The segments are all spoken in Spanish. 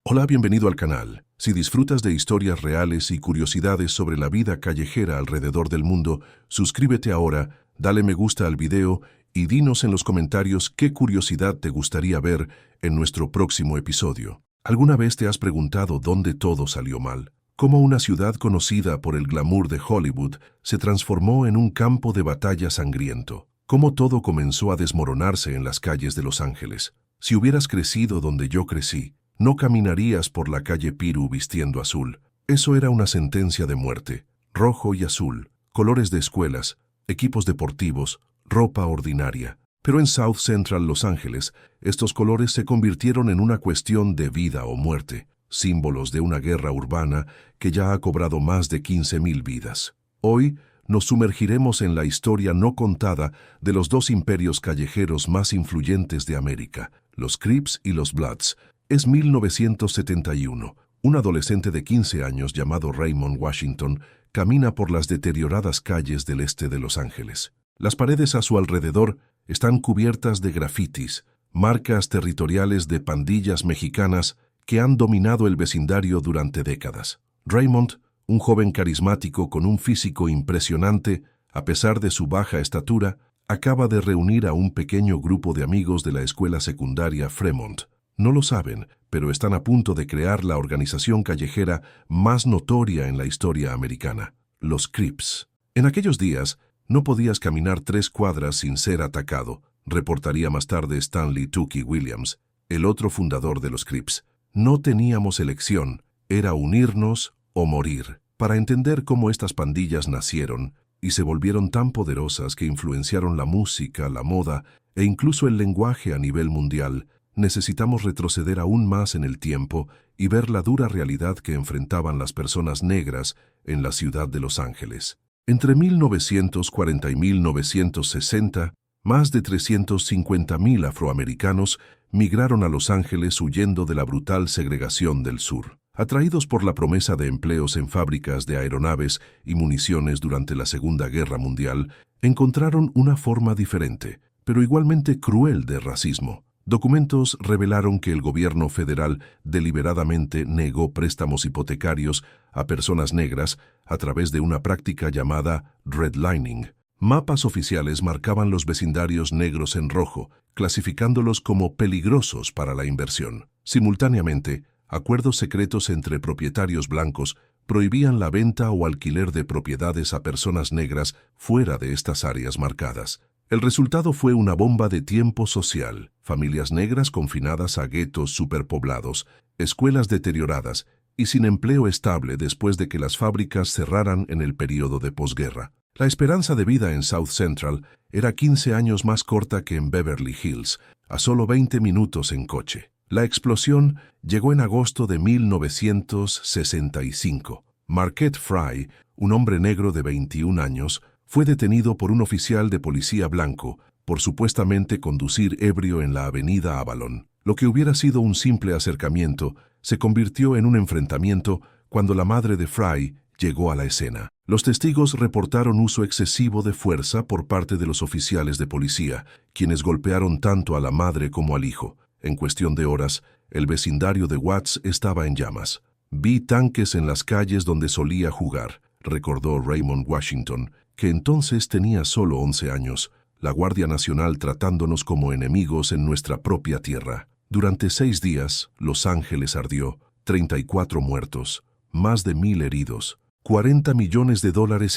Hola, bienvenido al canal. Si disfrutas de historias reales y curiosidades sobre la vida callejera alrededor del mundo, suscríbete ahora, dale me gusta al video y dinos en los comentarios qué curiosidad te gustaría ver en nuestro próximo episodio. ¿Alguna vez te has preguntado dónde todo salió mal? ¿Cómo una ciudad conocida por el glamour de Hollywood se transformó en un campo de batalla sangriento? ¿Cómo todo comenzó a desmoronarse en las calles de Los Ángeles? Si hubieras crecido donde yo crecí, no caminarías por la calle Piru vistiendo azul. Eso era una sentencia de muerte. Rojo y azul, colores de escuelas, equipos deportivos, ropa ordinaria. Pero en South Central Los Ángeles, estos colores se convirtieron en una cuestión de vida o muerte, símbolos de una guerra urbana que ya ha cobrado más de 15,000 vidas. Hoy nos sumergiremos en la historia no contada de los dos imperios callejeros más influyentes de América, los Crips y los Bloods. Es 1971. Un adolescente de 15 años llamado Raymond Washington camina por las deterioradas calles del este de Los Ángeles. Las paredes a su alrededor están cubiertas de grafitis, marcas territoriales de pandillas mexicanas que han dominado el vecindario durante décadas. Raymond, un joven carismático con un físico impresionante, a pesar de su baja estatura, acaba de reunir a un pequeño grupo de amigos de la escuela secundaria Fremont. No lo saben, pero están a punto de crear la organización callejera más notoria en la historia americana, los Crips. En aquellos días, no podías caminar 3 cuadras sin ser atacado, reportaría más tarde Stanley Tookie Williams, el otro fundador de los Crips. No teníamos elección, era unirnos o morir. Para entender cómo estas pandillas nacieron y se volvieron tan poderosas que influenciaron la música, la moda e incluso el lenguaje a nivel mundial, necesitamos retroceder aún más en el tiempo y ver la dura realidad que enfrentaban las personas negras en la ciudad de Los Ángeles. Entre 1940 y 1960, más de 350,000 afroamericanos migraron a Los Ángeles huyendo de la brutal segregación del sur. Atraídos por la promesa de empleos en fábricas de aeronaves y municiones durante la Segunda Guerra Mundial, encontraron una forma diferente, pero igualmente cruel de racismo. Documentos revelaron que el gobierno federal deliberadamente negó préstamos hipotecarios a personas negras a través de una práctica llamada redlining. Mapas oficiales marcaban los vecindarios negros en rojo, clasificándolos como peligrosos para la inversión. Simultáneamente, acuerdos secretos entre propietarios blancos prohibían la venta o alquiler de propiedades a personas negras fuera de estas áreas marcadas. El resultado fue una bomba de tiempo social, familias negras confinadas a guetos superpoblados, escuelas deterioradas y sin empleo estable después de que las fábricas cerraran en el período de posguerra. La esperanza de vida en South Central era 15 años más corta que en Beverly Hills, a solo 20 minutos en coche. La explosión llegó en agosto de 1965. Marquette Fry, un hombre negro de 21 años, fue detenido por un oficial de policía blanco por supuestamente conducir ebrio en la avenida Avalon. Lo que hubiera sido un simple acercamiento se convirtió en un enfrentamiento cuando la madre de Fry llegó a la escena. Los testigos reportaron uso excesivo de fuerza por parte de los oficiales de policía, quienes golpearon tanto a la madre como al hijo. En cuestión de horas, el vecindario de Watts estaba en llamas. Vi tanques en las calles donde solía jugar, recordó Raymond Washington, que entonces tenía solo 11 años, la Guardia Nacional tratándonos como enemigos en nuestra propia tierra. Durante 6 días, Los Ángeles ardió, 34 muertos, más de 1,000 heridos, $40 millones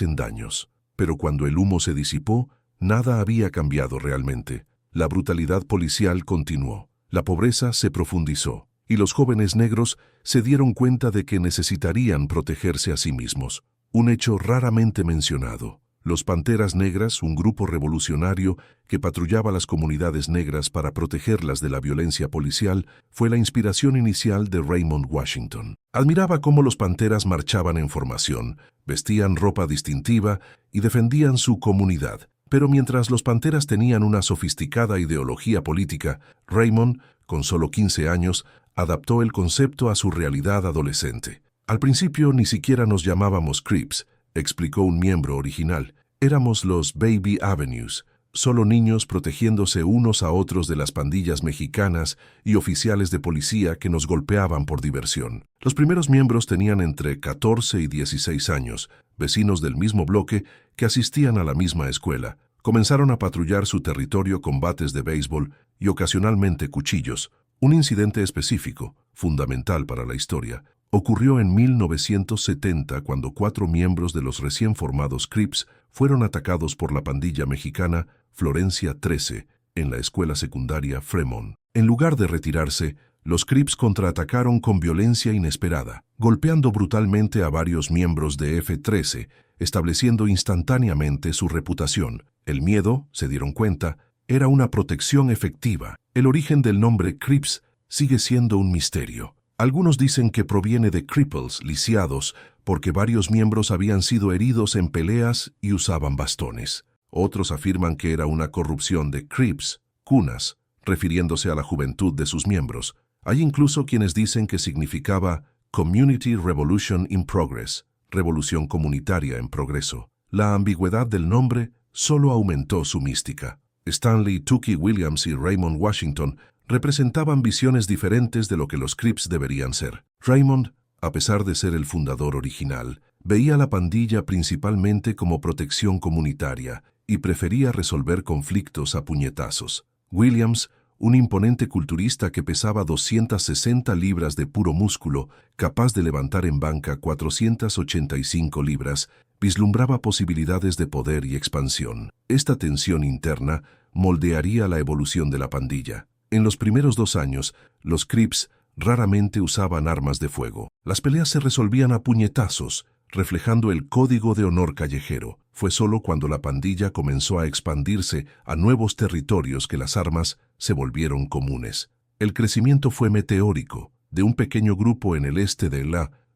en daños. Pero cuando el humo se disipó, nada había cambiado realmente. La brutalidad policial continuó, la pobreza se profundizó, y los jóvenes negros se dieron cuenta de que necesitarían protegerse a sí mismos. Un hecho raramente mencionado. Los Panteras Negras, un grupo revolucionario que patrullaba las comunidades negras para protegerlas de la violencia policial, fue la inspiración inicial de Raymond Washington. Admiraba cómo los panteras marchaban en formación, vestían ropa distintiva y defendían su comunidad. Pero mientras los panteras tenían una sofisticada ideología política, Raymond, con solo 15 años, adaptó el concepto a su realidad adolescente. Al principio ni siquiera nos llamábamos Crips, explicó un miembro original. Éramos los Baby Avenues, solo niños protegiéndose unos a otros de las pandillas mexicanas y oficiales de policía que nos golpeaban por diversión. Los primeros miembros tenían entre 14 y 16 años, vecinos del mismo bloque que asistían a la misma escuela. Comenzaron a patrullar su territorio con bates de béisbol y ocasionalmente cuchillos. Un incidente específico, fundamental para la historia, ocurrió en 1970 cuando 4 miembros de los recién formados Crips fueron atacados por la pandilla mexicana Florencia 13 en la escuela secundaria Fremont. En lugar de retirarse, los Crips contraatacaron con violencia inesperada, golpeando brutalmente a varios miembros de F-13, estableciendo instantáneamente su reputación. El miedo, se dieron cuenta, era una protección efectiva. El origen del nombre Crips sigue siendo un misterio. Algunos dicen que proviene de cripples, lisiados, porque varios miembros habían sido heridos en peleas y usaban bastones. Otros afirman que era una corrupción de Crips, cunas, refiriéndose a la juventud de sus miembros. Hay incluso quienes dicen que significaba Community Revolution in Progress, revolución comunitaria en progreso. La ambigüedad del nombre solo aumentó su mística. Stanley Tookie Williams y Raymond Washington representaban visiones diferentes de lo que los Crips deberían ser. Raymond, a pesar de ser el fundador original, veía la pandilla principalmente como protección comunitaria y prefería resolver conflictos a puñetazos. Williams, un imponente culturista que pesaba 260 libras de puro músculo, capaz de levantar en banca 485 libras, vislumbraba posibilidades de poder y expansión. Esta tensión interna moldearía la evolución de la pandilla. En los primeros 2 años, los Crips raramente usaban armas de fuego. Las peleas se resolvían a puñetazos, reflejando el código de honor callejero. Fue solo cuando la pandilla comenzó a expandirse a nuevos territorios que las armas se volvieron comunes. El crecimiento fue meteórico. De un pequeño grupo en el este de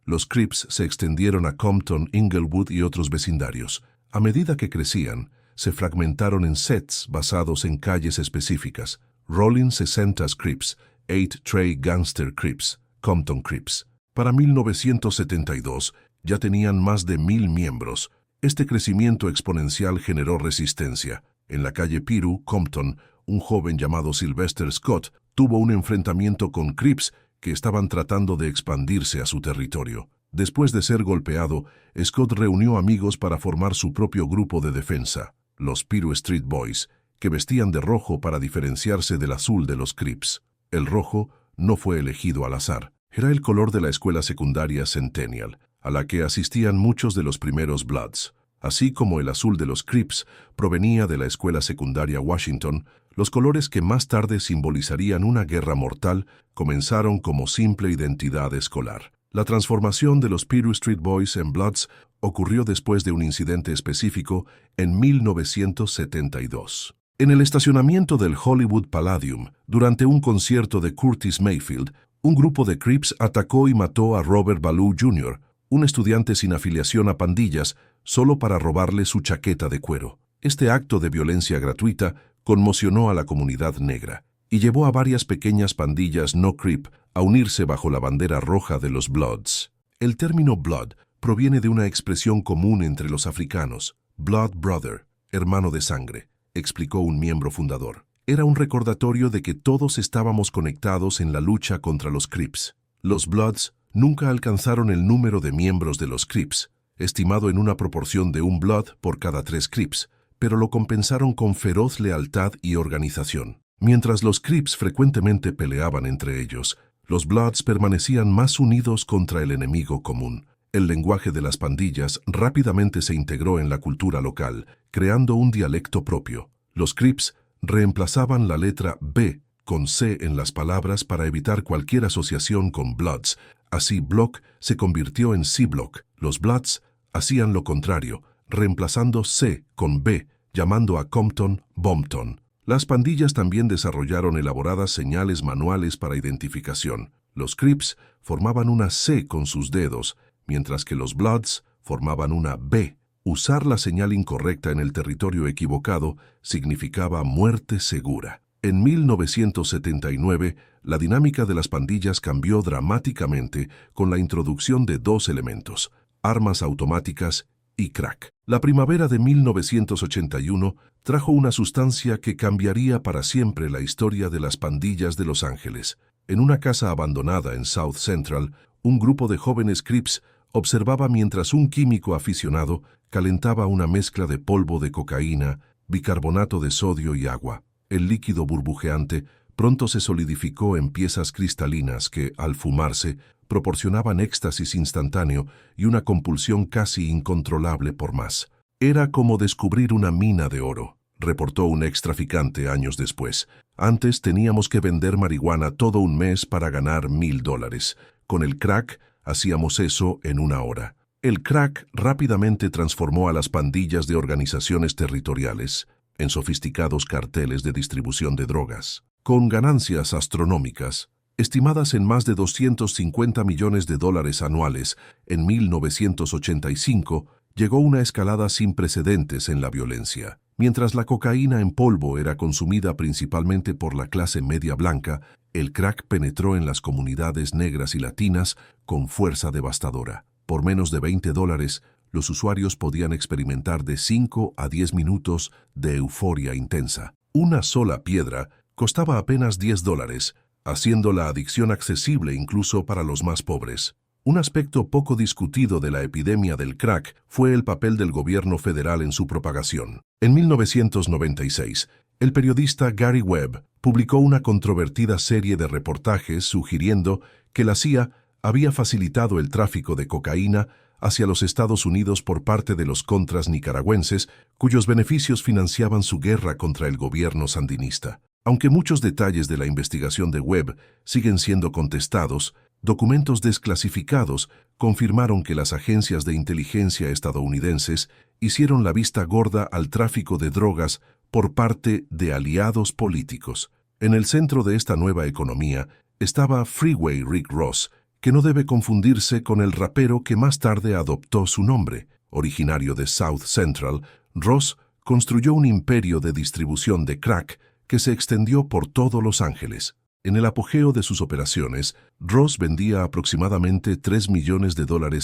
los Crips se extendieron a Compton, Inglewood y otros vecindarios. A medida que crecían, se fragmentaron en sets basados en calles específicas. Rolling 60s Crips, 8 Trey Gangster Crips, Compton Crips. Para 1972 ya tenían más de 1000 miembros. Este crecimiento exponencial generó resistencia. En la calle Piru, Compton, un joven llamado Sylvester Scott tuvo un enfrentamiento con Crips que estaban tratando de expandirse a su territorio. Después de ser golpeado, Scott reunió amigos para formar su propio grupo de defensa, los Piru Street Boys, que vestían de rojo para diferenciarse del azul de los Crips. El rojo no fue elegido al azar. Era el color de la escuela secundaria Centennial, a la que asistían muchos de los primeros Bloods. Así como el azul de los Crips provenía de la escuela secundaria Washington, los colores que más tarde simbolizarían una guerra mortal comenzaron como simple identidad escolar. La transformación de los Piru Street Boys en Bloods ocurrió después de un incidente específico en 1972. En el estacionamiento del Hollywood Palladium, durante un concierto de Curtis Mayfield, un grupo de Crips atacó y mató a Robert Ballou Jr., un estudiante sin afiliación a pandillas, solo para robarle su chaqueta de cuero. Este acto de violencia gratuita conmocionó a la comunidad negra y llevó a varias pequeñas pandillas no Crip a unirse bajo la bandera roja de los Bloods. El término Blood proviene de una expresión común entre los africanos, Blood Brother, hermano de sangre, explicó un miembro fundador. Era un recordatorio de que todos estábamos conectados en la lucha contra los Crips. Los Bloods nunca alcanzaron el número de miembros de los Crips, estimado en una proporción de un Blood por cada 3 Crips, pero lo compensaron con feroz lealtad y organización. Mientras los Crips frecuentemente peleaban entre ellos, los Bloods permanecían más unidos contra el enemigo común. El lenguaje de las pandillas rápidamente se integró en la cultura local, creando un dialecto propio. Los Crips reemplazaban la letra B con C en las palabras para evitar cualquier asociación con Bloods. Así Block se convirtió en C-Block. Los Bloods hacían lo contrario, reemplazando C con B, llamando a Compton Bompton. Las pandillas también desarrollaron elaboradas señales manuales para identificación. Los Crips formaban una C con sus dedos, mientras que los Bloods formaban una B. Usar la señal incorrecta en el territorio equivocado significaba muerte segura. En 1979, la dinámica de las pandillas cambió dramáticamente con la introducción de 2 elementos, armas automáticas y crack. La primavera de 1981 trajo una sustancia que cambiaría para siempre la historia de las pandillas de Los Ángeles. En una casa abandonada en South Central, un grupo de jóvenes Crips observaba mientras un químico aficionado calentaba una mezcla de polvo de cocaína, bicarbonato de sodio y agua. El líquido burbujeante pronto se solidificó en piezas cristalinas que, al fumarse, proporcionaban éxtasis instantáneo y una compulsión casi incontrolable por más. Era como descubrir una mina de oro, reportó un extraficante años después. Antes teníamos que vender marihuana todo un mes para ganar $1000. Con el crack, hacíamos eso en una hora. El crack rápidamente transformó a las pandillas de organizaciones territoriales en sofisticados carteles de distribución de drogas, con ganancias astronómicas, estimadas en más de $250 millones anuales. En 1985, llegó una escalada sin precedentes en la violencia. Mientras la cocaína en polvo era consumida principalmente por la clase media blanca, el crack penetró en las comunidades negras y latinas con fuerza devastadora. Por menos de $20, los usuarios podían experimentar de 5 a 10 minutos de euforia intensa. Una sola piedra costaba apenas $10, haciendo la adicción accesible incluso para los más pobres. Un aspecto poco discutido de la epidemia del crack fue el papel del gobierno federal en su propagación. En 1996, el periodista Gary Webb publicó una controvertida serie de reportajes sugiriendo que la CIA había facilitado el tráfico de cocaína hacia los Estados Unidos por parte de los contras nicaragüenses, cuyos beneficios financiaban su guerra contra el gobierno sandinista. Aunque muchos detalles de la investigación de Webb siguen siendo contestados, documentos desclasificados confirmaron que las agencias de inteligencia estadounidenses hicieron la vista gorda al tráfico de drogas por parte de aliados políticos. En el centro de esta nueva economía estaba Freeway Rick Ross, que no debe confundirse con el rapero que más tarde adoptó su nombre. Originario de South Central, Ross construyó un imperio de distribución de crack que se extendió por todo Los Ángeles. En el apogeo de sus operaciones, Ross vendía aproximadamente $3 millones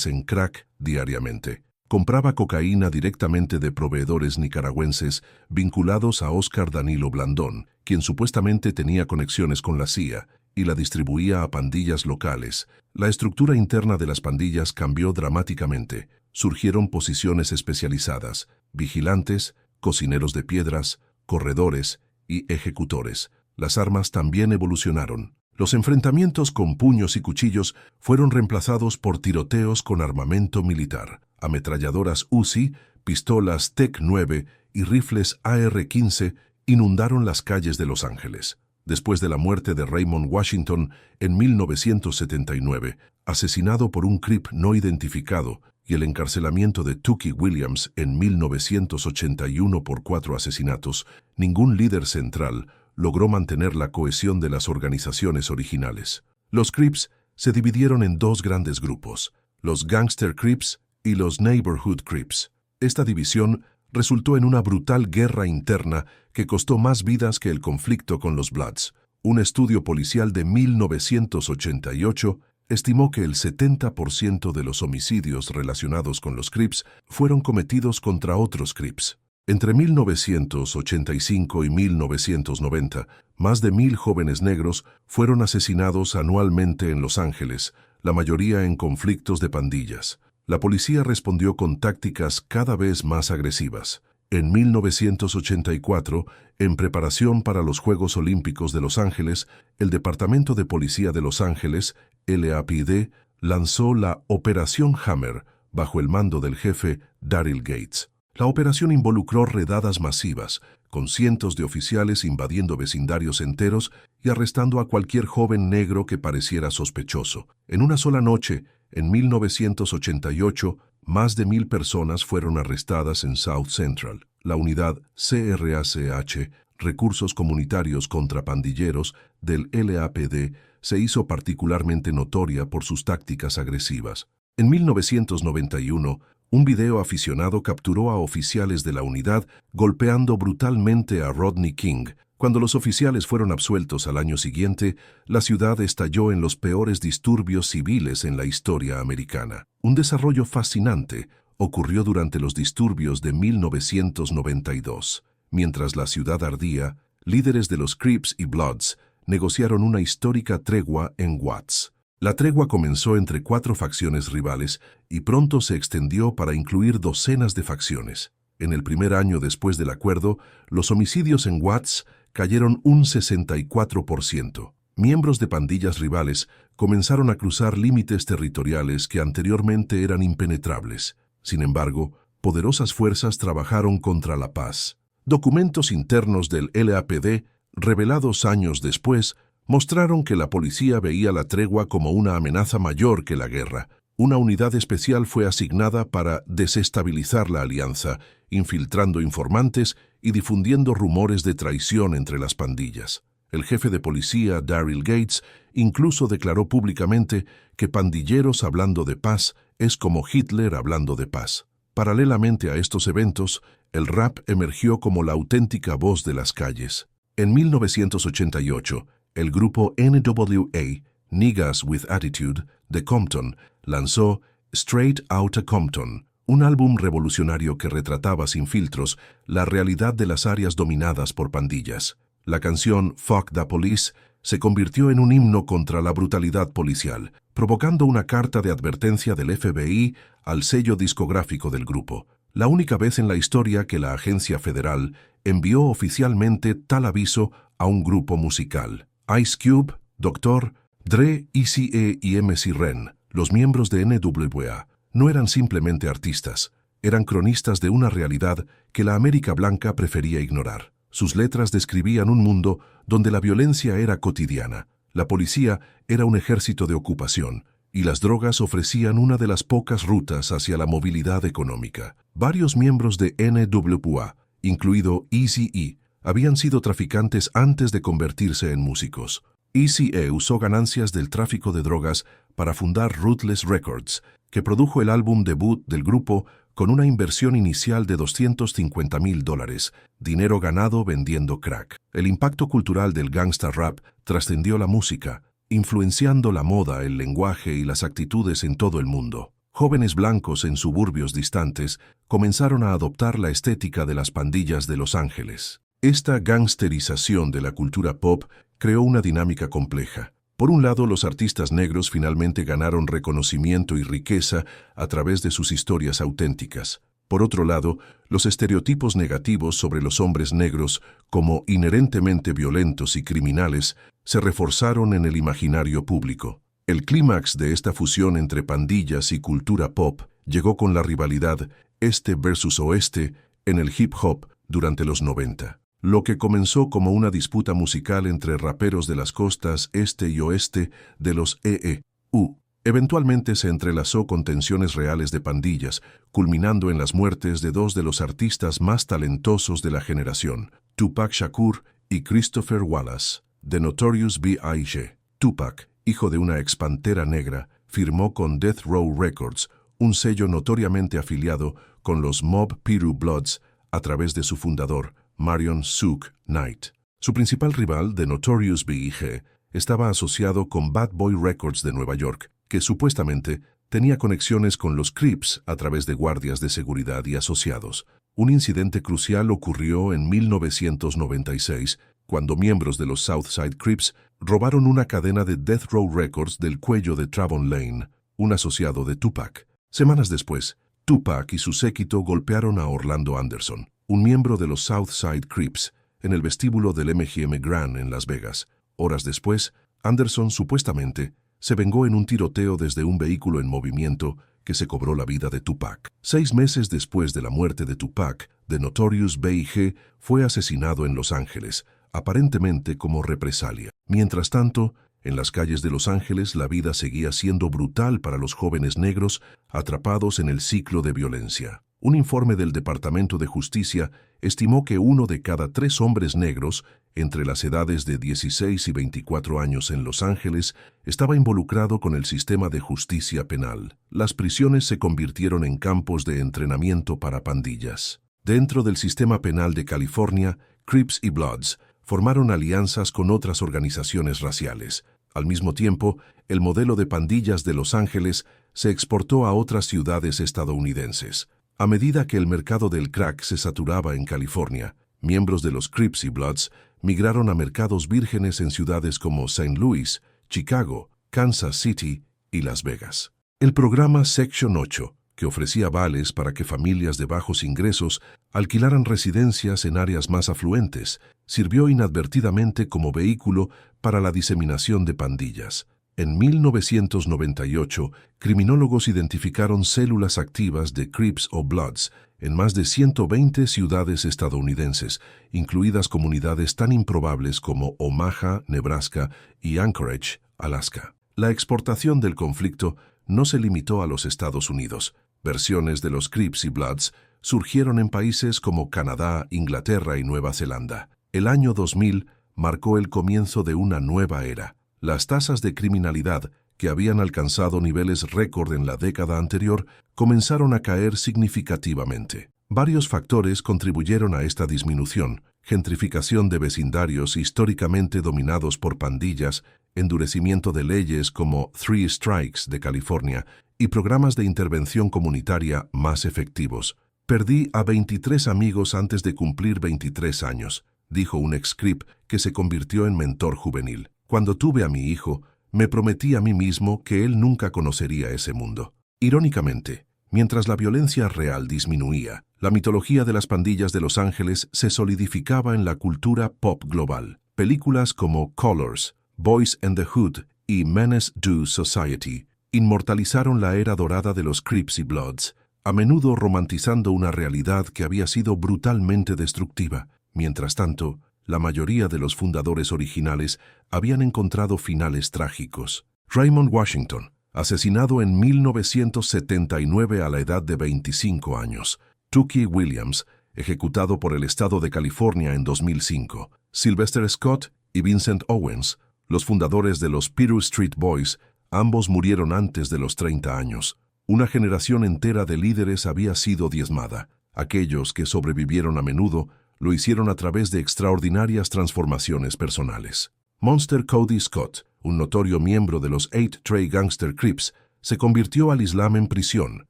en crack diariamente. Compraba cocaína directamente de proveedores nicaragüenses vinculados a Oscar Danilo Blandón, quien supuestamente tenía conexiones con la CIA, y la distribuía a pandillas locales. La estructura interna de las pandillas cambió dramáticamente. Surgieron posiciones especializadas: vigilantes, cocineros de piedras, corredores y ejecutores. Las armas también evolucionaron. Los enfrentamientos con puños y cuchillos fueron reemplazados por tiroteos con armamento militar. Ametralladoras Uzi, pistolas TEC-9 y rifles AR-15 inundaron las calles de Los Ángeles. Después de la muerte de Raymond Washington en 1979, asesinado por un Crip no identificado, y el encarcelamiento de Tookie Williams en 1981 por 4 asesinatos, ningún líder central logró mantener la cohesión de las organizaciones originales. Los Crips se dividieron en dos grandes grupos: los Gangster Crips y los Neighborhood Crips. Esta división resultó en una brutal guerra interna que costó más vidas que el conflicto con los Bloods. Un estudio policial de 1988 estimó que el 70% de los homicidios relacionados con los Crips fueron cometidos contra otros Crips. Entre 1985 y 1990, más de 1000 jóvenes negros fueron asesinados anualmente en Los Ángeles, la mayoría en conflictos de pandillas. La policía respondió con tácticas cada vez más agresivas. En 1984, en preparación para los Juegos Olímpicos de Los Ángeles, el Departamento de Policía de Los Ángeles, LAPD, lanzó la Operación Hammer bajo el mando del jefe Daryl Gates. La operación involucró redadas masivas, con cientos de oficiales invadiendo vecindarios enteros y arrestando a cualquier joven negro que pareciera sospechoso. En una sola noche, en 1988, más de 1000 personas fueron arrestadas en South Central. La unidad CRACH, Recursos Comunitarios contra Pandilleros, del LAPD, se hizo particularmente notoria por sus tácticas agresivas. En 1991, un video aficionado capturó a oficiales de la unidad golpeando brutalmente a Rodney King. Cuando los oficiales fueron absueltos al año siguiente, la ciudad estalló en los peores disturbios civiles en la historia americana. Un desarrollo fascinante ocurrió durante los disturbios de 1992. Mientras la ciudad ardía, líderes de los Crips y Bloods negociaron una histórica tregua en Watts. La tregua comenzó entre 4 facciones rivales y pronto se extendió para incluir docenas de facciones. En el primer año después del acuerdo, los homicidios en Watts cayeron un 64%. Miembros de pandillas rivales comenzaron a cruzar límites territoriales que anteriormente eran impenetrables. Sin embargo, poderosas fuerzas trabajaron contra la paz. Documentos internos del LAPD, revelados años después, mostraron que la policía veía la tregua como una amenaza mayor que la guerra. Una unidad especial fue asignada para desestabilizar la alianza, infiltrando informantes y difundiendo rumores de traición entre las pandillas. El jefe de policía, Daryl Gates, incluso declaró públicamente que pandilleros hablando de paz es como Hitler hablando de paz. Paralelamente a estos eventos, el rap emergió como la auténtica voz de las calles. En 1988, el grupo NWA, Niggas with Attitude, de Compton, lanzó Straight Outta Compton, un álbum revolucionario que retrataba sin filtros la realidad de las áreas dominadas por pandillas. La canción Fuck the Police se convirtió en un himno contra la brutalidad policial, provocando una carta de advertencia del FBI al sello discográfico del grupo. La única vez en la historia que la agencia federal envió oficialmente tal aviso a un grupo musical. Ice Cube, Dr. Dre, Eazy-E y MC Ren, los miembros de NWA, no eran simplemente artistas, eran cronistas de una realidad que la América blanca prefería ignorar. Sus letras describían un mundo donde la violencia era cotidiana, la policía era un ejército de ocupación y las drogas ofrecían una de las pocas rutas hacia la movilidad económica. Varios miembros de NWA, incluido Eazy-E, habían sido traficantes antes de convertirse en músicos. Eazy-E usó ganancias del tráfico de drogas para fundar Ruthless Records, que produjo el álbum debut del grupo con una inversión inicial de $250,000, dinero ganado vendiendo crack. El impacto cultural del gangsta rap trascendió la música, influenciando la moda, el lenguaje y las actitudes en todo el mundo. Jóvenes blancos en suburbios distantes comenzaron a adoptar la estética de las pandillas de Los Ángeles. Esta gangsterización de la cultura pop creó una dinámica compleja. Por un lado, los artistas negros finalmente ganaron reconocimiento y riqueza a través de sus historias auténticas. Por otro lado, los estereotipos negativos sobre los hombres negros como inherentemente violentos y criminales se reforzaron en el imaginario público. El clímax de esta fusión entre pandillas y cultura pop llegó con la rivalidad este versus oeste en el hip hop durante los 90. Lo que comenzó como una disputa musical entre raperos de las costas este y oeste de los EEU, eventualmente se entrelazó con tensiones reales de pandillas, culminando en las muertes de 2 de los artistas más talentosos de la generación, Tupac Shakur y Christopher Wallace, de Notorious B.I.G. Tupac, hijo de una ex-pantera negra, firmó con Death Row Records, un sello notoriamente afiliado con los Mob Piru Bloods a través de su fundador, Marion Suge Knight. Su principal rival, The Notorious B.I.G., estaba asociado con Bad Boy Records de Nueva York, que supuestamente tenía conexiones con los Crips a través de guardias de seguridad y asociados. Un incidente crucial ocurrió en 1996, cuando miembros de los Southside Crips robaron una cadena de Death Row Records del cuello de Travon Lane, un asociado de Tupac. Semanas después, Tupac y su séquito golpearon a Orlando Anderson, un miembro de los Southside Crips, en el vestíbulo del MGM Grand en Las Vegas. Horas después, Anderson supuestamente se vengó en un tiroteo desde un vehículo en movimiento que se cobró la vida de Tupac. 6 meses después de la muerte de Tupac, The Notorious B.I.G. fue asesinado en Los Ángeles, aparentemente como represalia. Mientras tanto, en las calles de Los Ángeles la vida seguía siendo brutal para los jóvenes negros atrapados en el ciclo de violencia. Un informe del Departamento de Justicia estimó que 1 de cada 3 hombres negros, entre las edades de 16 y 24 años en Los Ángeles, estaba involucrado con el sistema de justicia penal. Las prisiones se convirtieron en campos de entrenamiento para pandillas. Dentro del sistema penal de California, Crips y Bloods formaron alianzas con otras organizaciones raciales. Al mismo tiempo, el modelo de pandillas de Los Ángeles se exportó a otras ciudades estadounidenses. A medida que el mercado del crack se saturaba en California, miembros de los Crips y Bloods migraron a mercados vírgenes en ciudades como St. Louis, Chicago, Kansas City y Las Vegas. El programa Section 8, que ofrecía vales para que familias de bajos ingresos alquilaran residencias en áreas más afluentes, sirvió inadvertidamente como vehículo para la diseminación de pandillas. En 1998, criminólogos identificaron células activas de Crips o Bloods en más de 120 ciudades estadounidenses, incluidas comunidades tan improbables como Omaha, Nebraska y Anchorage, Alaska. La exportación del conflicto no se limitó a los Estados Unidos. Versiones de los Crips y Bloods surgieron en países como Canadá, Inglaterra y Nueva Zelanda. El año 2000 marcó el comienzo de una nueva era. Las tasas de criminalidad, que habían alcanzado niveles récord en la década anterior, comenzaron a caer significativamente. Varios factores contribuyeron a esta disminución: gentrificación de vecindarios históricamente dominados por pandillas, endurecimiento de leyes como Three Strikes de California y programas de intervención comunitaria más efectivos. «Perdí a 23 amigos antes de cumplir 23 años», dijo un ex-Crip que se convirtió en mentor juvenil. «Cuando tuve a mi hijo, me prometí a mí mismo que él nunca conocería ese mundo». Irónicamente, mientras la violencia real disminuía, la mitología de las pandillas de Los Ángeles se solidificaba en la cultura pop global. Películas como Colors, Boys and the Hood y Menace to Society inmortalizaron la era dorada de los Crips y Bloods, a menudo romantizando una realidad que había sido brutalmente destructiva. Mientras tanto, la mayoría de los fundadores originales habían encontrado finales trágicos. Raymond Washington, asesinado en 1979 a la edad de 25 años. Tookie Williams, ejecutado por el estado de California en 2005. Sylvester Scott y Vincent Owens, los fundadores de los Peter Street Boys, ambos murieron antes de los 30 años. Una generación entera de líderes había sido diezmada. Aquellos que sobrevivieron a menudo lo hicieron a través de extraordinarias transformaciones personales. Monster Cody Scott, un notorio miembro de los 8 Trey Gangster Crips, se convirtió al Islam en prisión,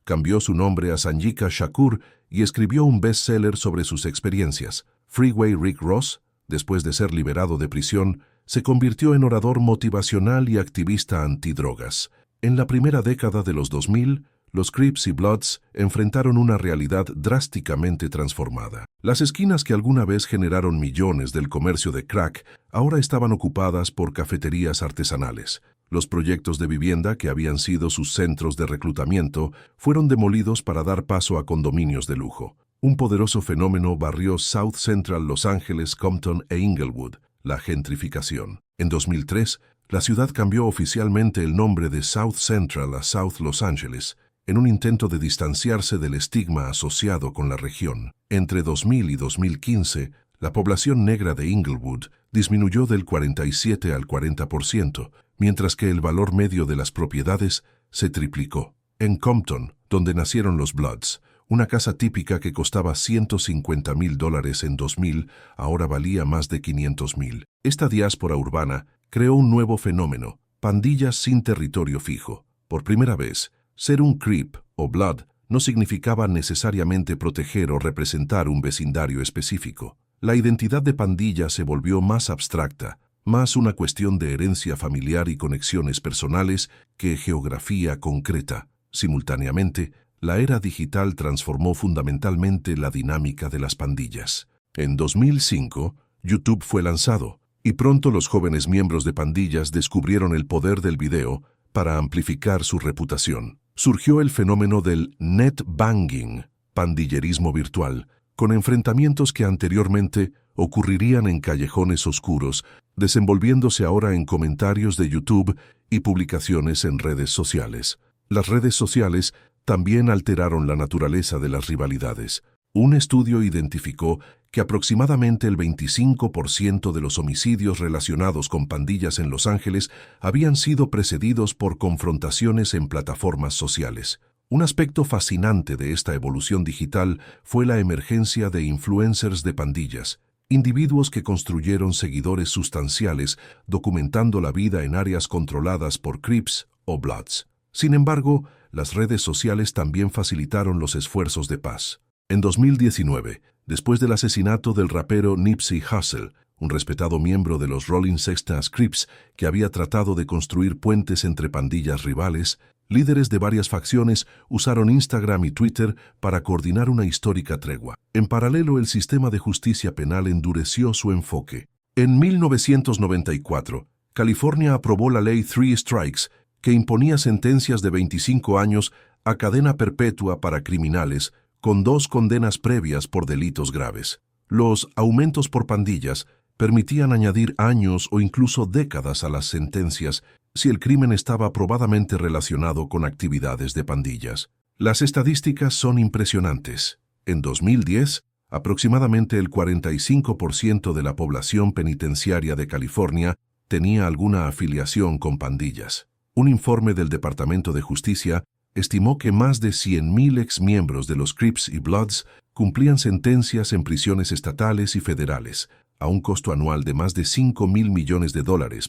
cambió su nombre a Sanjika Shakur y escribió un bestseller sobre sus experiencias. Freeway Rick Ross, después de ser liberado de prisión, se convirtió en orador motivacional y activista antidrogas. En la primera década de los 2000, los Crips y Bloods enfrentaron una realidad drásticamente transformada. Las esquinas que alguna vez generaron millones del comercio de crack ahora estaban ocupadas por cafeterías artesanales. Los proyectos de vivienda que habían sido sus centros de reclutamiento fueron demolidos para dar paso a condominios de lujo. Un poderoso fenómeno barrió South Central Los Ángeles, Compton e Inglewood: la gentrificación. En 2003, la ciudad cambió oficialmente el nombre de South Central a South Los Angeles, en un intento de distanciarse del estigma asociado con la región. Entre 2000 y 2015, la población negra de Inglewood disminuyó del 47 al 40%, mientras que el valor medio de las propiedades se triplicó. En Compton, donde nacieron los Bloods, una casa típica que costaba $150,000 en 2000 ahora valía más de $500,000. Esta diáspora urbana creó un nuevo fenómeno: pandillas sin territorio fijo. Por primera vez, ser un Crip o Blood no significaba necesariamente proteger o representar un vecindario específico. La identidad de pandilla se volvió más abstracta, más una cuestión de herencia familiar y conexiones personales que geografía concreta. Simultáneamente, la era digital transformó fundamentalmente la dinámica de las pandillas. En 2005, YouTube fue lanzado, y pronto los jóvenes miembros de pandillas descubrieron el poder del video para amplificar su reputación. Surgió el fenómeno del net banging, pandillerismo virtual, con enfrentamientos que anteriormente ocurrirían en callejones oscuros, desenvolviéndose ahora en comentarios de YouTube y publicaciones en redes sociales. Las redes sociales también alteraron la naturaleza de las rivalidades. Un estudio identificó que aproximadamente el 25% de los homicidios relacionados con pandillas en Los Ángeles habían sido precedidos por confrontaciones en plataformas sociales. Un aspecto fascinante de esta evolución digital fue la emergencia de influencers de pandillas, individuos que construyeron seguidores sustanciales documentando la vida en áreas controladas por Crips o Bloods. Sin embargo, las redes sociales también facilitaron los esfuerzos de paz. En 2019, Después del asesinato del rapero Nipsey Hussle, un respetado miembro de los Rolling Sextas Crips que había tratado de construir puentes entre pandillas rivales, líderes de varias facciones usaron Instagram y Twitter para coordinar una histórica tregua. En paralelo, el sistema de justicia penal endureció su enfoque. En 1994, California aprobó la ley Three Strikes, que imponía sentencias de 25 años a cadena perpetua para criminales, con 2 condenas previas por delitos graves. Los aumentos por pandillas permitían añadir años o incluso décadas a las sentencias si el crimen estaba probadamente relacionado con actividades de pandillas. Las estadísticas son impresionantes. En 2010, aproximadamente el 45% de la población penitenciaria de California tenía alguna afiliación con pandillas. Un informe del Departamento de Justicia estimó que más de 100,000 exmiembros de los Crips y Bloods cumplían sentencias en prisiones estatales y federales, a un costo anual de más de $5,000 millones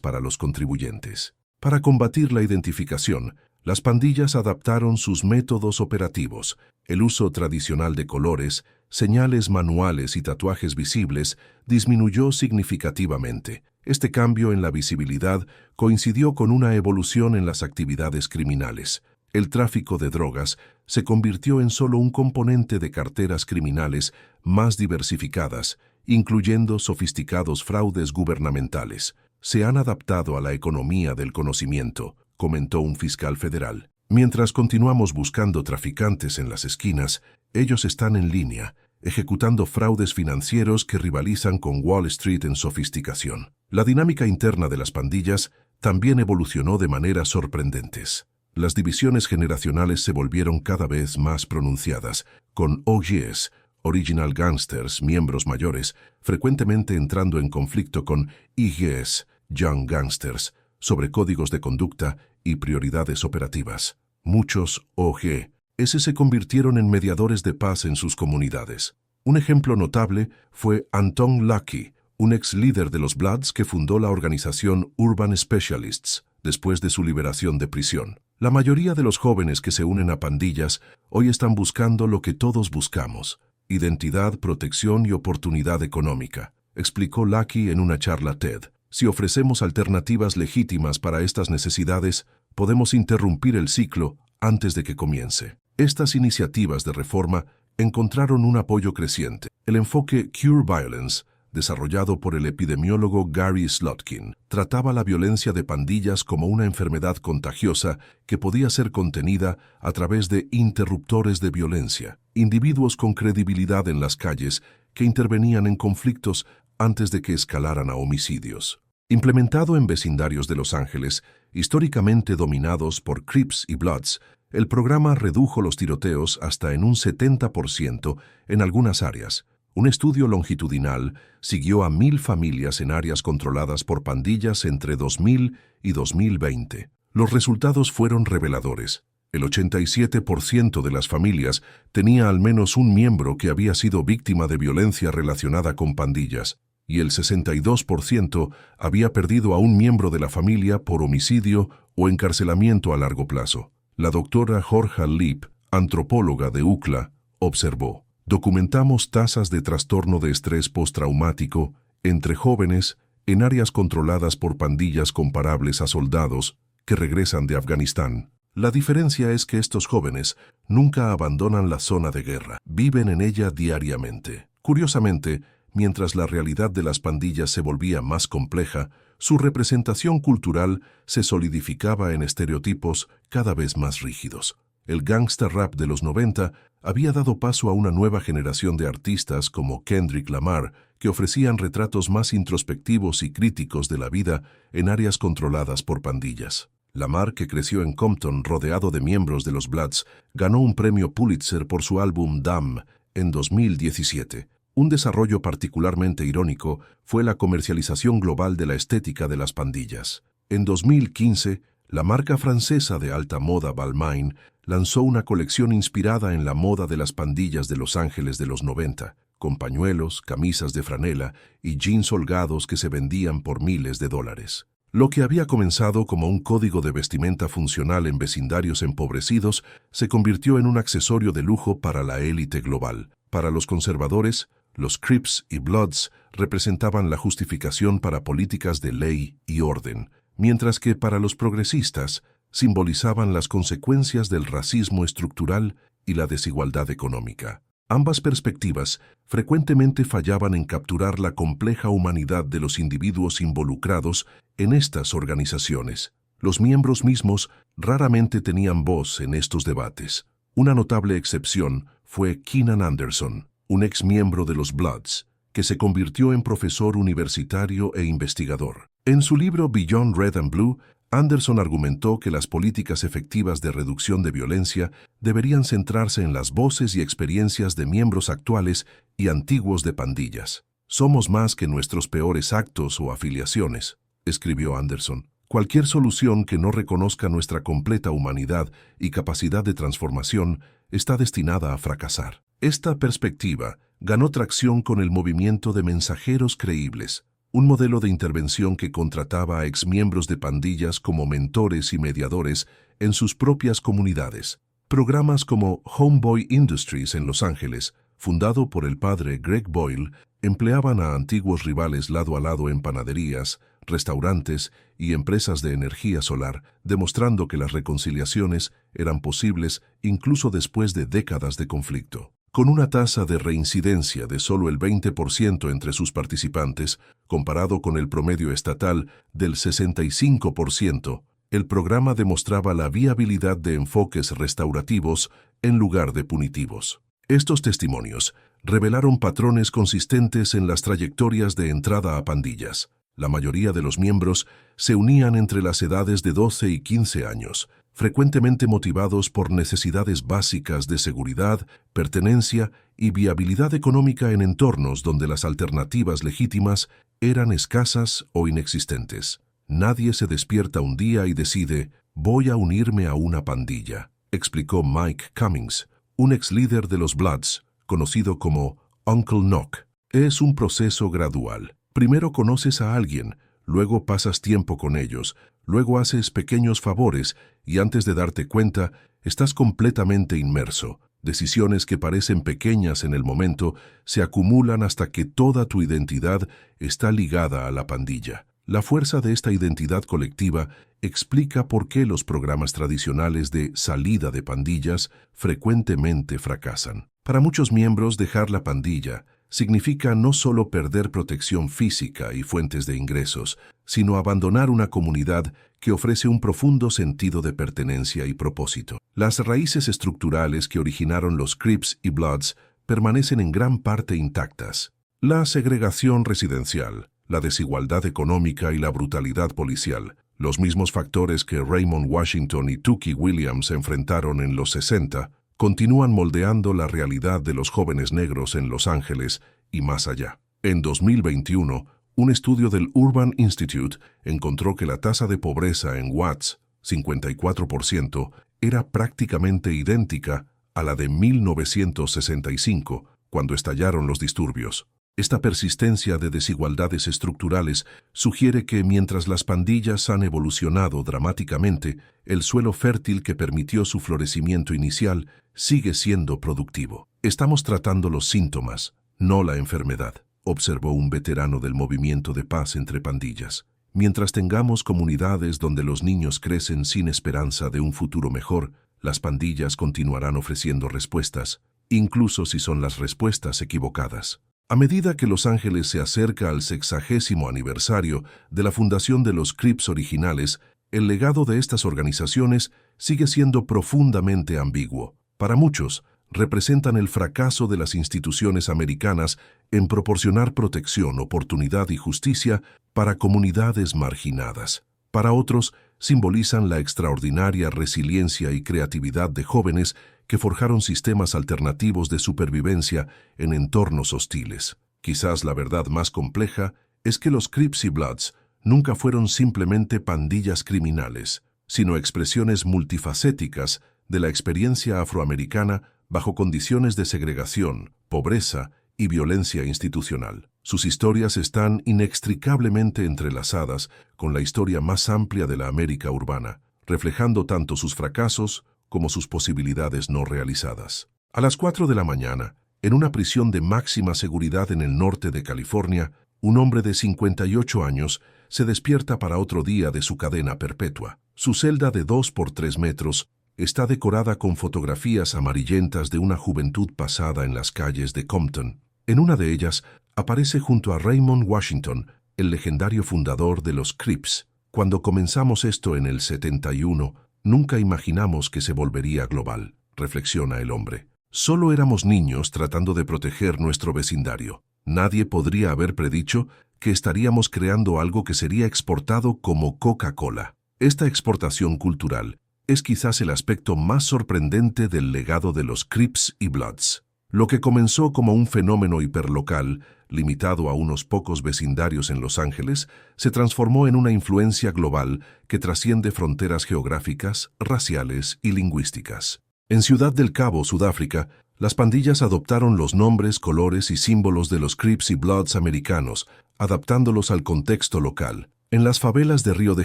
para los contribuyentes. Para combatir la identificación, las pandillas adaptaron sus métodos operativos. El uso tradicional de colores, señales manuales y tatuajes visibles disminuyó significativamente. Este cambio en la visibilidad coincidió con una evolución en las actividades criminales. El tráfico de drogas se convirtió en solo un componente de carteras criminales más diversificadas, incluyendo sofisticados fraudes gubernamentales. Se han adaptado a la economía del conocimiento, comentó un fiscal federal. Mientras continuamos buscando traficantes en las esquinas, ellos están en línea, ejecutando fraudes financieros que rivalizan con Wall Street en sofisticación. La dinámica interna de las pandillas también evolucionó de maneras sorprendentes. Las divisiones generacionales se volvieron cada vez más pronunciadas, con OGs, Original Gangsters, miembros mayores, frecuentemente entrando en conflicto con IGs, Young Gangsters, sobre códigos de conducta y prioridades operativas. Muchos OGs se convirtieron en mediadores de paz en sus comunidades. Un ejemplo notable fue Anton Lucky, un ex líder de los Bloods que fundó la organización Urban Specialists después de su liberación de prisión. La mayoría de los jóvenes que se unen a pandillas hoy están buscando lo que todos buscamos: identidad, protección y oportunidad económica, explicó Lucky en una charla TED. Si ofrecemos alternativas legítimas para estas necesidades, podemos interrumpir el ciclo antes de que comience. Estas iniciativas de reforma encontraron un apoyo creciente. El enfoque Cure Violence, desarrollado por el epidemiólogo Gary Slotkin, trataba la violencia de pandillas como una enfermedad contagiosa que podía ser contenida a través de interruptores de violencia, individuos con credibilidad en las calles que intervenían en conflictos antes de que escalaran a homicidios. Implementado en vecindarios de Los Ángeles, históricamente dominados por Crips y Bloods, el programa redujo los tiroteos hasta en un 70% en algunas áreas. Un estudio longitudinal siguió a 1,000 familias en áreas controladas por pandillas entre 2000 y 2020. Los resultados fueron reveladores. El 87% de las familias tenía al menos un miembro que había sido víctima de violencia relacionada con pandillas, y el 62% había perdido a un miembro de la familia por homicidio o encarcelamiento a largo plazo. La doctora Jorja Leap, antropóloga de UCLA, observó: documentamos tasas de trastorno de estrés postraumático entre jóvenes en áreas controladas por pandillas comparables a soldados que regresan de Afganistán. La diferencia es que estos jóvenes nunca abandonan la zona de guerra, viven en ella diariamente. Curiosamente, mientras la realidad de las pandillas se volvía más compleja, su representación cultural se solidificaba en estereotipos cada vez más rígidos. El gangsta rap de los 90 había dado paso a una nueva generación de artistas como Kendrick Lamar, que ofrecían retratos más introspectivos y críticos de la vida en áreas controladas por pandillas. Lamar, que creció en Compton rodeado de miembros de los Bloods, ganó un premio Pulitzer por su álbum Damn en 2017. Un desarrollo particularmente irónico fue la comercialización global de la estética de las pandillas. En 2015, la marca francesa de alta moda Balmain lanzó una colección inspirada en la moda de las pandillas de Los Ángeles de los 90, con pañuelos, camisas de franela y jeans holgados que se vendían por miles de dólares. Lo que había comenzado como un código de vestimenta funcional en vecindarios empobrecidos se convirtió en un accesorio de lujo para la élite global. Para los conservadores, Los Crips y Bloods representaban la justificación para políticas de ley y orden, mientras que para los progresistas simbolizaban las consecuencias del racismo estructural y la desigualdad económica. Ambas perspectivas frecuentemente fallaban en capturar la compleja humanidad de los individuos involucrados en estas organizaciones. Los miembros mismos raramente tenían voz en estos debates. Una notable excepción fue Keenan Anderson, un ex miembro de los Bloods, que se convirtió en profesor universitario e investigador. En su libro Beyond Red and Blue, Anderson argumentó que las políticas efectivas de reducción de violencia deberían centrarse en las voces y experiencias de miembros actuales y antiguos de pandillas. «Somos más que nuestros peores actos o afiliaciones», escribió Anderson. «Cualquier solución que no reconozca nuestra completa humanidad y capacidad de transformación está destinada a fracasar». Esta perspectiva ganó tracción con el movimiento de mensajeros creíbles, un modelo de intervención que contrataba a exmiembros de pandillas como mentores y mediadores en sus propias comunidades. Programas como Homeboy Industries en Los Ángeles, fundado por el padre Greg Boyle, empleaban a antiguos rivales lado a lado en panaderías, restaurantes y empresas de energía solar, demostrando que las reconciliaciones eran posibles incluso después de décadas de conflicto. Con una tasa de reincidencia de solo el 20% entre sus participantes, comparado con el promedio estatal del 65%, el programa demostraba la viabilidad de enfoques restaurativos en lugar de punitivos. Estos testimonios revelaron patrones consistentes en las trayectorias de entrada a pandillas. La mayoría de los miembros se unían entre las edades de 12 y 15 años, frecuentemente motivados por necesidades básicas de seguridad, pertenencia y viabilidad económica en entornos donde las alternativas legítimas eran escasas o inexistentes. Nadie se despierta un día y decide, «voy a unirme a una pandilla», explicó Mike Cummings, un ex líder de los Bloods, conocido como Uncle Knock. Es un proceso gradual. Primero conoces a alguien, luego pasas tiempo con ellos, luego haces pequeños favores y antes de darte cuenta, estás completamente inmerso. Decisiones que parecen pequeñas en el momento se acumulan hasta que toda tu identidad está ligada a la pandilla. La fuerza de esta identidad colectiva explica por qué los programas tradicionales de salida de pandillas frecuentemente fracasan. Para muchos miembros, dejar la pandilla significa no solo perder protección física y fuentes de ingresos, sino abandonar una comunidad que ofrece un profundo sentido de pertenencia y propósito. Las raíces estructurales que originaron los Crips y Bloods permanecen en gran parte intactas. La segregación residencial, la desigualdad económica y la brutalidad policial, los mismos factores que Raymond Washington y Tookie Williams enfrentaron en los 60, continúan moldeando la realidad de los jóvenes negros en Los Ángeles y más allá. En 2021, un estudio del Urban Institute encontró que la tasa de pobreza en Watts, 54%, era prácticamente idéntica a la de 1965, cuando estallaron los disturbios. Esta persistencia de desigualdades estructurales sugiere que mientras las pandillas han evolucionado dramáticamente, el suelo fértil que permitió su florecimiento inicial sigue siendo productivo. Estamos tratando los síntomas, no la enfermedad, observó un veterano del movimiento de paz entre pandillas. Mientras tengamos comunidades donde los niños crecen sin esperanza de un futuro mejor, las pandillas continuarán ofreciendo respuestas, incluso si son las respuestas equivocadas. A medida que Los Ángeles se acerca al 60º aniversario de la fundación de los Crips originales, el legado de estas organizaciones sigue siendo profundamente ambiguo. Para muchos, representan el fracaso de las instituciones americanas en proporcionar protección, oportunidad y justicia para comunidades marginadas. Para otros, simbolizan la extraordinaria resiliencia y creatividad de jóvenes que forjaron sistemas alternativos de supervivencia en entornos hostiles. Quizás la verdad más compleja es que los Crips y Bloods nunca fueron simplemente pandillas criminales, sino expresiones multifacéticas de la experiencia afroamericana bajo condiciones de segregación, pobreza y violencia institucional. Sus historias están inextricablemente entrelazadas con la historia más amplia de la América urbana, reflejando tanto sus fracasos como sus posibilidades no realizadas. A las 4 de la mañana, En una prisión de máxima seguridad en el norte de California, un hombre de 58 años se despierta para otro día de su cadena perpetua. Su celda de 2 por 3 metros está decorada con fotografías amarillentas de una juventud pasada en las calles de Compton. En una de ellas aparece junto a Raymond Washington, el legendario fundador de los Crips. Cuando comenzamos esto en el 71, nunca imaginamos que se volvería global, reflexiona el hombre. Solo éramos niños tratando de proteger nuestro vecindario. Nadie podría haber predicho que estaríamos creando algo que sería exportado como Coca-Cola. Esta exportación cultural es quizás el aspecto más sorprendente del legado de los Crips y Bloods. Lo que comenzó como un fenómeno hiperlocal, limitado a unos pocos vecindarios en Los Ángeles, se transformó en una influencia global que trasciende fronteras geográficas, raciales y lingüísticas. En Ciudad del Cabo, Sudáfrica, las pandillas adoptaron los nombres, colores y símbolos de los Crips y Bloods americanos, adaptándolos al contexto local. En las favelas de Río de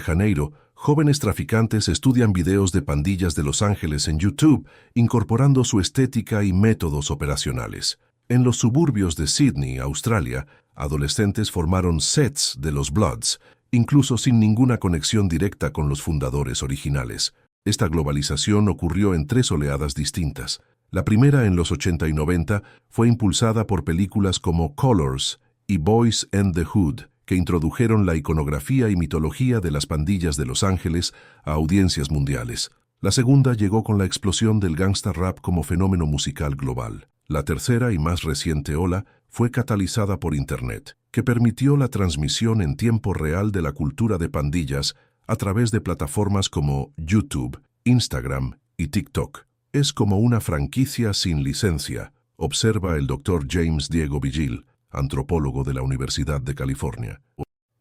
Janeiro, jóvenes traficantes estudian videos de pandillas de Los Ángeles en YouTube, incorporando su estética y métodos operacionales. En los suburbios de Sydney, Australia, adolescentes formaron sets de los Bloods, incluso sin ninguna conexión directa con los fundadores originales. Esta globalización ocurrió en 3 oleadas distintas. La primera, en los 80 y 90, fue impulsada por películas como Colors y Boys and the Hood, que introdujeron la iconografía y mitología de las pandillas de Los Ángeles a audiencias mundiales. La segunda llegó con la explosión del gangsta rap como fenómeno musical global. La tercera y más reciente ola fue catalizada por Internet, que permitió la transmisión en tiempo real de la cultura de pandillas a través de plataformas como YouTube, Instagram y TikTok. Es como una franquicia sin licencia, observa el Dr. James Diego Vigil, antropólogo de la Universidad de California.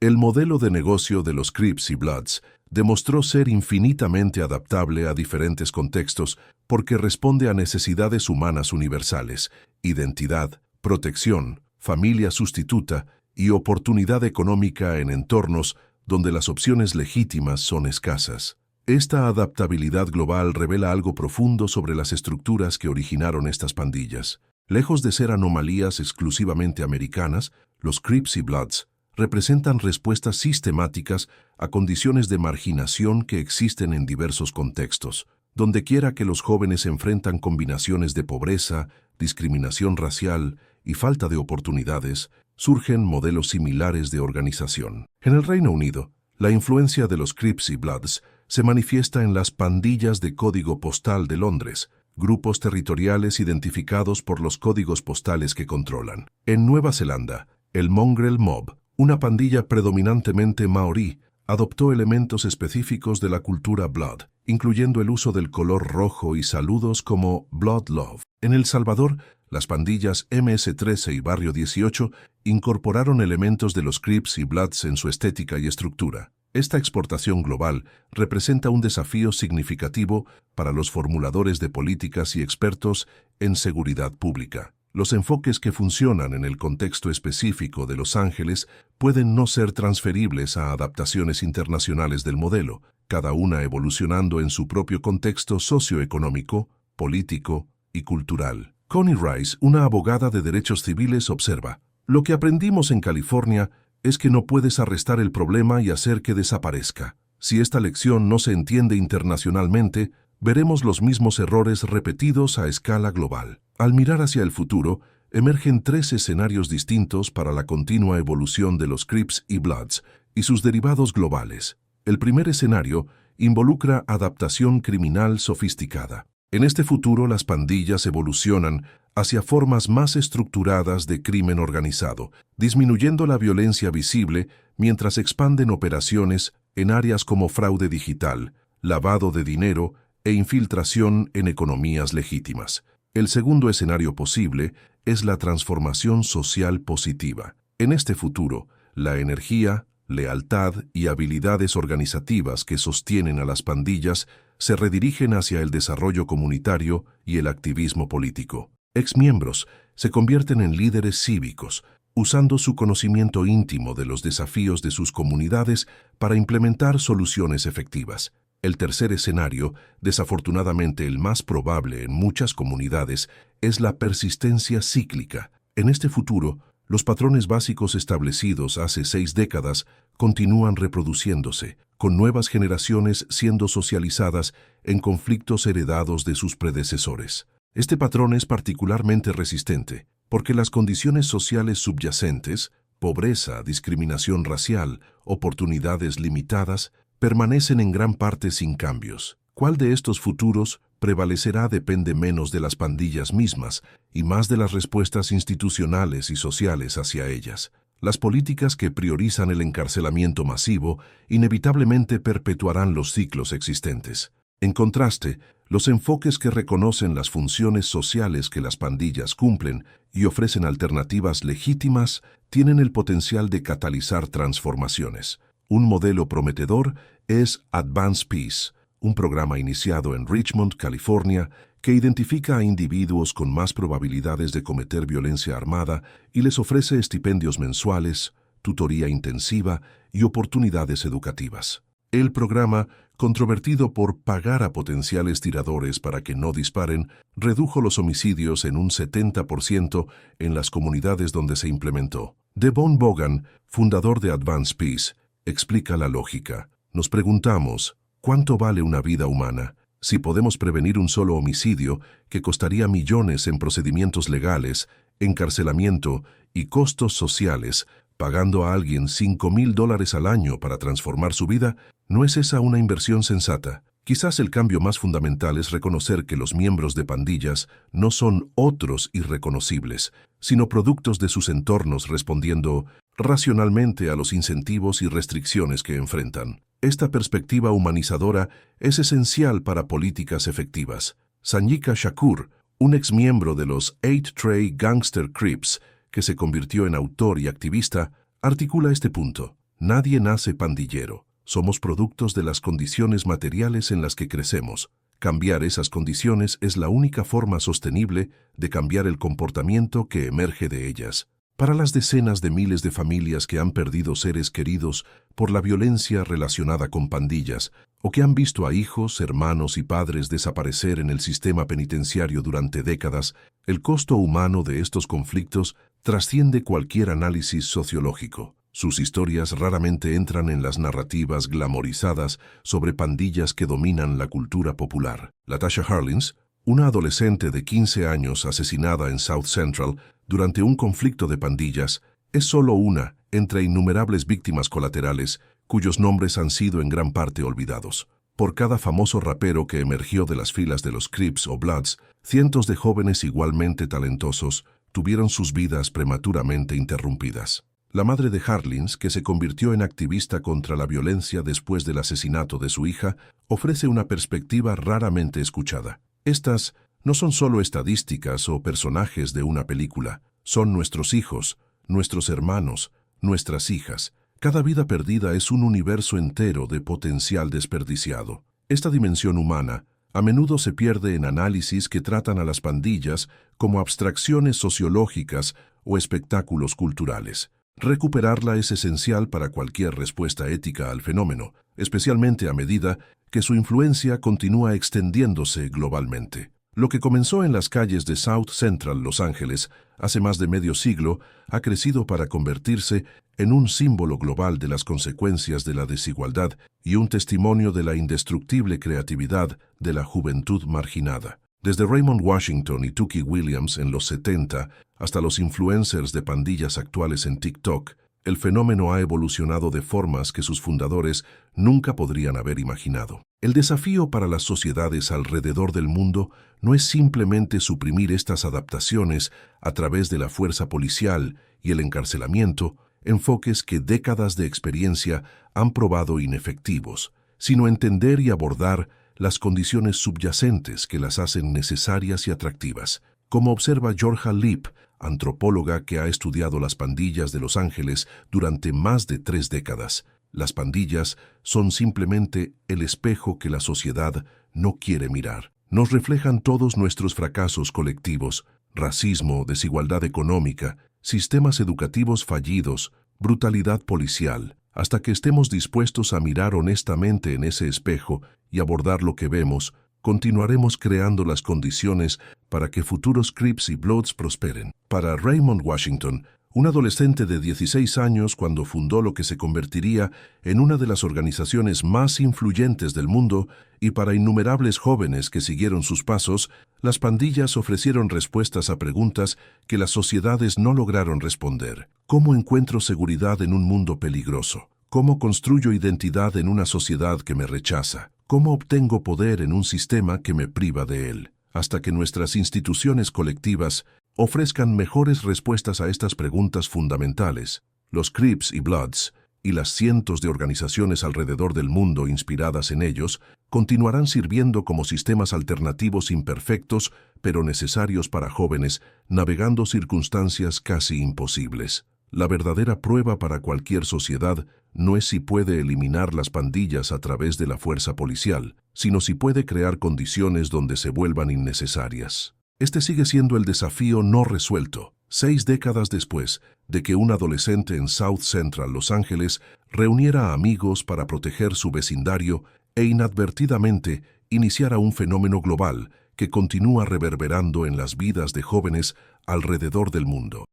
El modelo de negocio de los Crips y Bloods demostró ser infinitamente adaptable a diferentes contextos porque responde a necesidades humanas universales: identidad, protección, familia sustituta y oportunidad económica en entornos donde las opciones legítimas son escasas. Esta adaptabilidad global revela algo profundo sobre las estructuras que originaron estas pandillas. Lejos de ser anomalías exclusivamente americanas, los Crips y Bloods representan respuestas sistemáticas a condiciones de marginación que existen en diversos contextos. Dondequiera que los jóvenes enfrentan combinaciones de pobreza, discriminación racial y falta de oportunidades, surgen modelos similares de organización. En el Reino Unido, la influencia de los Crips y Bloods se manifiesta en las pandillas de código postal de Londres, grupos territoriales identificados por los códigos postales que controlan. En Nueva Zelanda, el Mongrel Mob, una pandilla predominantemente maorí, adoptó elementos específicos de la cultura Blood, incluyendo el uso del color rojo y saludos como Blood Love. En El Salvador, las pandillas MS-13 y Barrio 18 incorporaron elementos de los Crips y Bloods en su estética y estructura. Esta exportación global representa un desafío significativo para los formuladores de políticas y expertos en seguridad pública. Los enfoques que funcionan en el contexto específico de Los Ángeles pueden no ser transferibles a adaptaciones internacionales del modelo, cada una evolucionando en su propio contexto socioeconómico, político y cultural. Connie Rice, una abogada de derechos civiles, observa: "Lo que aprendimos en California es que no puedes arrestar el problema y hacer que desaparezca. Si esta lección no se entiende internacionalmente, veremos los mismos errores repetidos a escala global". Al mirar hacia el futuro, emergen 3 escenarios distintos para la continua evolución de los Crips y Bloods y sus derivados globales. El primer escenario involucra adaptación criminal sofisticada. En este futuro, las pandillas evolucionan hacia formas más estructuradas de crimen organizado, disminuyendo la violencia visible mientras expanden operaciones en áreas como fraude digital, lavado de dinero e infiltración en economías legítimas. El segundo escenario posible es la transformación social positiva. En este futuro, la energía, lealtad y habilidades organizativas que sostienen a las pandillas se redirigen hacia el desarrollo comunitario y el activismo político. Exmiembros se convierten en líderes cívicos, usando su conocimiento íntimo de los desafíos de sus comunidades para implementar soluciones efectivas. El tercer escenario, desafortunadamente el más probable en muchas comunidades, es la persistencia cíclica. En este futuro, los patrones básicos establecidos hace 6 décadas continúan reproduciéndose, con nuevas generaciones siendo socializadas en conflictos heredados de sus predecesores. Este patrón es particularmente resistente, porque las condiciones sociales subyacentes, pobreza, discriminación racial, oportunidades limitadas, permanecen en gran parte sin cambios. ¿Cuál de estos futuros prevalecerá depende menos de las pandillas mismas y más de las respuestas institucionales y sociales hacia ellas? Las políticas que priorizan el encarcelamiento masivo inevitablemente perpetuarán los ciclos existentes. En contraste, los enfoques que reconocen las funciones sociales que las pandillas cumplen y ofrecen alternativas legítimas tienen el potencial de catalizar transformaciones. Un modelo prometedor es Advance Peace, un programa iniciado en Richmond, California, que identifica a individuos con más probabilidades de cometer violencia armada y les ofrece estipendios mensuales, tutoría intensiva y oportunidades educativas. El programa, controvertido por pagar a potenciales tiradores para que no disparen, redujo los homicidios en un 70% en las comunidades donde se implementó. Devon Bogan, fundador de Advance Peace, explica la lógica. Nos preguntamos, ¿cuánto vale una vida humana? Si podemos prevenir un solo homicidio, que costaría millones en procedimientos legales, encarcelamiento y costos sociales, pagando a alguien $5,000 al año para transformar su vida, ¿no es esa una inversión sensata? Quizás el cambio más fundamental es reconocer que los miembros de pandillas no son otros irreconocibles, sino productos de sus entornos respondiendo racionalmente a los incentivos y restricciones que enfrentan. Esta perspectiva humanizadora es esencial para políticas efectivas. Sanyika Shakur, un exmiembro de los 8 Tray Gangster Crips, que se convirtió en autor y activista, articula este punto. Nadie nace pandillero. Somos productos de las condiciones materiales en las que crecemos. Cambiar esas condiciones es la única forma sostenible de cambiar el comportamiento que emerge de ellas. Para las decenas de miles de familias que han perdido seres queridos por la violencia relacionada con pandillas, o que han visto a hijos, hermanos y padres desaparecer en el sistema penitenciario durante décadas, el costo humano de estos conflictos trasciende cualquier análisis sociológico. Sus historias raramente entran en las narrativas glamorizadas sobre pandillas que dominan la cultura popular. Latasha Harlins, una adolescente de 15 años asesinada en South Central durante un conflicto de pandillas, es solo una entre innumerables víctimas colaterales cuyos nombres han sido en gran parte olvidados. Por cada famoso rapero que emergió de las filas de los Crips o Bloods, cientos de jóvenes igualmente talentosos tuvieron sus vidas prematuramente interrumpidas. La madre de Harlins, que se convirtió en activista contra la violencia después del asesinato de su hija, ofrece una perspectiva raramente escuchada. Estas no son solo estadísticas o personajes de una película, son nuestros hijos, nuestros hermanos, nuestras hijas. Cada vida perdida es un universo entero de potencial desperdiciado. Esta dimensión humana a menudo se pierde en análisis que tratan a las pandillas como abstracciones sociológicas o espectáculos culturales. Recuperarla es esencial para cualquier respuesta ética al fenómeno, especialmente a medida que su influencia continúa extendiéndose globalmente. Lo que comenzó en las calles de South Central Los Ángeles hace más de medio siglo ha crecido para convertirse en un símbolo global de las consecuencias de la desigualdad y un testimonio de la indestructible creatividad de la juventud marginada. Desde Raymond Washington y Tookie Williams en los 70 hasta los influencers de pandillas actuales en TikTok, el fenómeno ha evolucionado de formas que sus fundadores nunca podrían haber imaginado. El desafío para las sociedades alrededor del mundo no es simplemente suprimir estas adaptaciones a través de la fuerza policial y el encarcelamiento, enfoques que décadas de experiencia han probado inefectivos, sino entender y abordar las condiciones subyacentes que las hacen necesarias y atractivas. Como observa Georgia Leap, antropóloga que ha estudiado las pandillas de Los Ángeles durante más de 3 décadas, las pandillas son simplemente el espejo que la sociedad no quiere mirar. Nos reflejan todos nuestros fracasos colectivos, racismo, desigualdad económica, sistemas educativos fallidos, brutalidad policial, Hasta que estemos dispuestos a mirar honestamente en ese espejo y abordar lo que vemos, continuaremos creando las condiciones para que futuros Crips y Bloods prosperen. Para Raymond Washington, un adolescente de 16 años cuando fundó lo que se convertiría en una de las organizaciones más influyentes del mundo, y para innumerables jóvenes que siguieron sus pasos, las pandillas ofrecieron respuestas a preguntas que las sociedades no lograron responder. ¿Cómo encuentro seguridad en un mundo peligroso? ¿Cómo construyo identidad en una sociedad que me rechaza? ¿Cómo obtengo poder en un sistema que me priva de él? Hasta que nuestras instituciones colectivas ofrezcan mejores respuestas a estas preguntas fundamentales, los Crips y Bloods y las cientos de organizaciones alrededor del mundo inspiradas en ellos continuarán sirviendo como sistemas alternativos imperfectos pero necesarios para jóvenes navegando circunstancias casi imposibles. La verdadera prueba para cualquier sociedad no es si puede eliminar las pandillas a través de la fuerza policial, sino si puede crear condiciones donde se vuelvan innecesarias. Este sigue siendo el desafío no resuelto, 6 décadas después de que un adolescente en South Central Los Ángeles reuniera a amigos para proteger su vecindario e inadvertidamente iniciara un fenómeno global que continúa reverberando en las vidas de jóvenes alrededor del mundo.